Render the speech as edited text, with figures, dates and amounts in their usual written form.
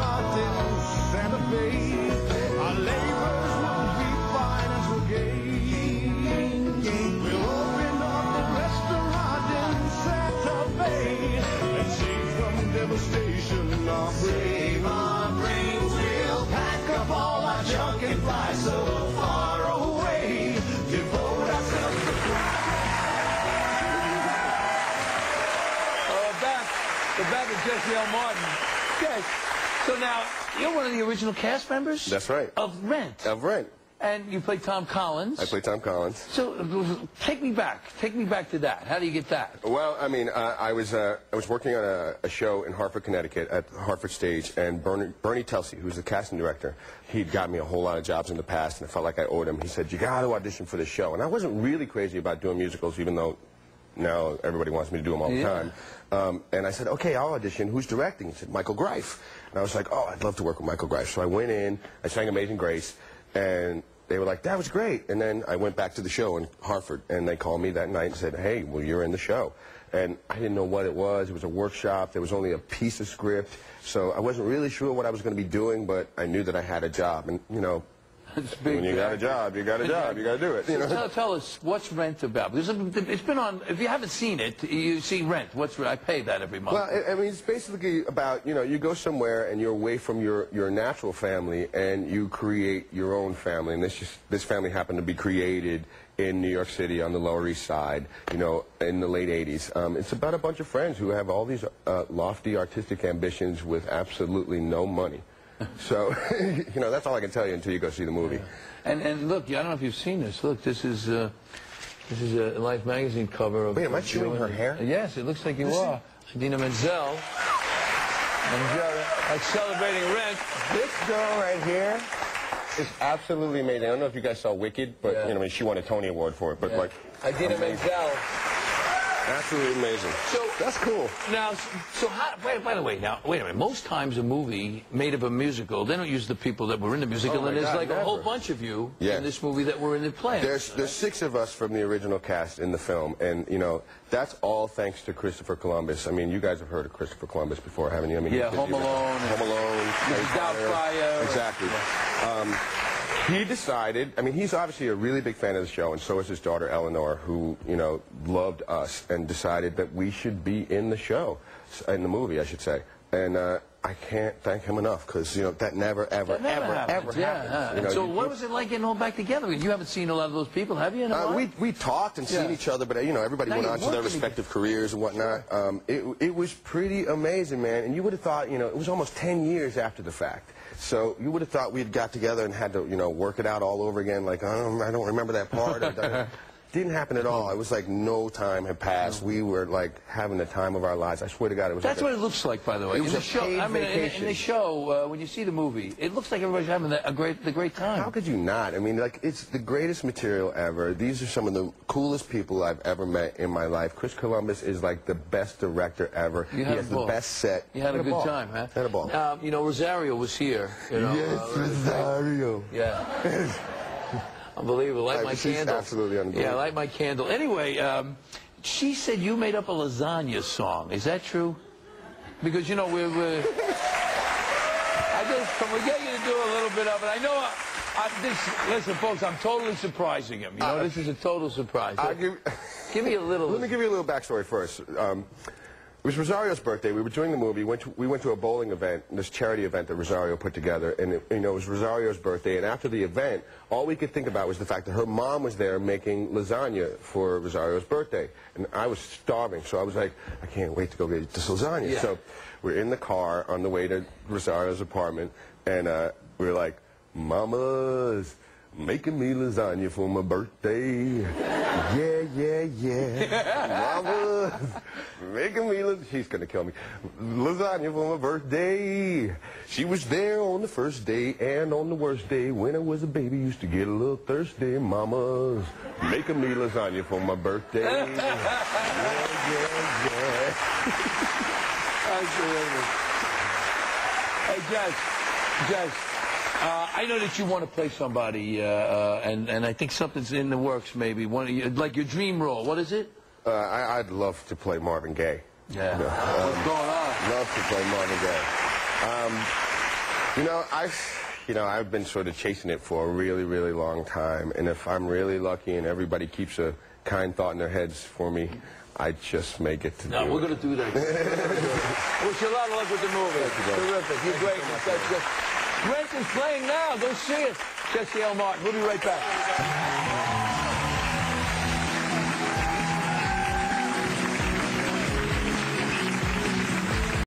restaurant in Santa Fe. Our labors will be financial gain. We'll open up a restaurant in Santa Fe and save from devastation. Save our brains. We'll pack up all our junk and fly so far away. Devote ourselves to the back of Jesse L. Martin. Yes. So now, you're one of the original cast members? That's right. Of Rent. Of Rent. And you played Tom Collins. I played Tom Collins. So, take me back. Take me back to that. How do you get that? Well, I mean, I was working on a show in Hartford, Connecticut, at the Hartford stage, and Bernie Telsey, who's the casting director, he'd got me a whole lot of jobs in the past, and I felt like I owed him. He said, you got to audition for this show. And I wasn't really crazy about doing musicals, even though now everybody wants me to do them all the time. And I said, okay, I'll audition. Who's directing? He said, Michael Greif. And I was like, oh, I'd love to work with Michael Greif. So I went in, I sang Amazing Grace, and they were like, that was great. And then I went back to the show in Hartford, and they called me that night and said, hey, well, you're in the show. And I didn't know what it was. It was a workshop. There was only a piece of script. So I wasn't really sure what I was going to be doing, but I knew that I had a job. And, you know, when you got a job, you got a job. You got to do it. You know? Tell us, what's Rent about? Because it's been on, if you haven't seen it, you see Rent. I pay that every month. Well, I mean, it's basically about, you know, you go somewhere and you're away from your natural family and you create your own family. And this family happened to be created in New York City on the Lower East Side, you know, in the late 80s. It's about a bunch of friends who have all these lofty artistic ambitions with absolutely no money. So, you know, that's all I can tell you until you go see the movie. Yeah. And look, I don't know if you've seen this. Look, this is a Life magazine cover of... Wait, am I chewing her hair? Yes, it looks like you are. Idina Menzel. Like celebrating Rent. This girl right here is absolutely amazing. I don't know if you guys saw Wicked, but, you know, I mean, she won a Tony Award for it. But, like, Idina Menzel. Absolutely amazing. So that's cool. Now, so how, by the way, now, wait a minute. Most times a movie made of a musical, they don't use the people that were in the musical, and there's like a whole bunch of you in this movie that were in the play. There's 6 of us from the original cast in the film, and, you know, that's all thanks to Christopher Columbus. I mean, you guys have heard of Christopher Columbus before, haven't you? I mean, Home Alone. Home Alone. Doubtfire. Exactly. Yeah. He decided, I mean, he's obviously a really big fan of the show, and so is his daughter Eleanor, who, you know, loved us and decided that we should be in the show, in the movie, I should say. And I can't thank him enough, because, you know, that never happened. You know, so what was it like getting all back together? You haven't seen a lot of those people, have you? We talked and seen each other, but, you know, everybody went on to their respective careers and whatnot. It was pretty amazing, man. And you would have thought, you know, it was almost 10 years after the fact. So you would have thought we'd got together and had to, you know, work it out all over again. Like, I don't remember that part. Didn't happen at all. It was like no time had passed. We were like having the time of our lives. I swear to God, it was. That's what it looks like, by the way. It was a paid vacation. In the show, when you see the movie, it looks like everybody's having the great time. How could you not? I mean, like, it's the greatest material ever. These are some of the coolest people I've ever met in my life. Chris Columbus is like the best director ever. He has the best set. You had a good time, huh? Had a ball. You know, Rosario was here. You know, yes, Rosario. Yeah. Unbelievable. Light my candle. Absolutely unbelievable. Yeah, light my candle. Anyway, she said you made up a lasagna song. Is that true? Because, you know, we're get you to do a little bit of it. I know, listen, folks, I'm totally surprising him. You know, this is a total surprise. Give me a little... Let me give you a little backstory first. It was Rosario's birthday. We were doing the movie. We went to a bowling event, this charity event that Rosario put together, and it was Rosario's birthday. And after the event, all we could think about was the fact that her mom was there making lasagna for Rosario's birthday, and I was starving. So I was like, I can't wait to go get this lasagna. So we're in the car on the way to Rosario's apartment, and we were like, "Mama's making me lasagna for my birthday. Yeah. Mama's making me lasagna. She's going to kill me. Lasagna for my birthday. She was there on the first day and on the worst day. When I was a baby, used to get a little thirsty. Mama's making me lasagna for my birthday. Yeah. Absolutely. Hey, Jess. I know that you want to play somebody, and I think something's in the works, maybe. Like your dream role. What is it? I'd love to play Marvin Gaye. Yeah. What's going on? Love to play Marvin Gaye. I've been sort of chasing it for a really, really long time, and if I'm really lucky and everybody keeps a kind thought in their heads for me, I just may get to do it. No, we're going to do that. Wish you a lot of luck with the movie. Terrific. You're great. Rent is playing now. Go see it. Jesse L. Martin. We'll be right back.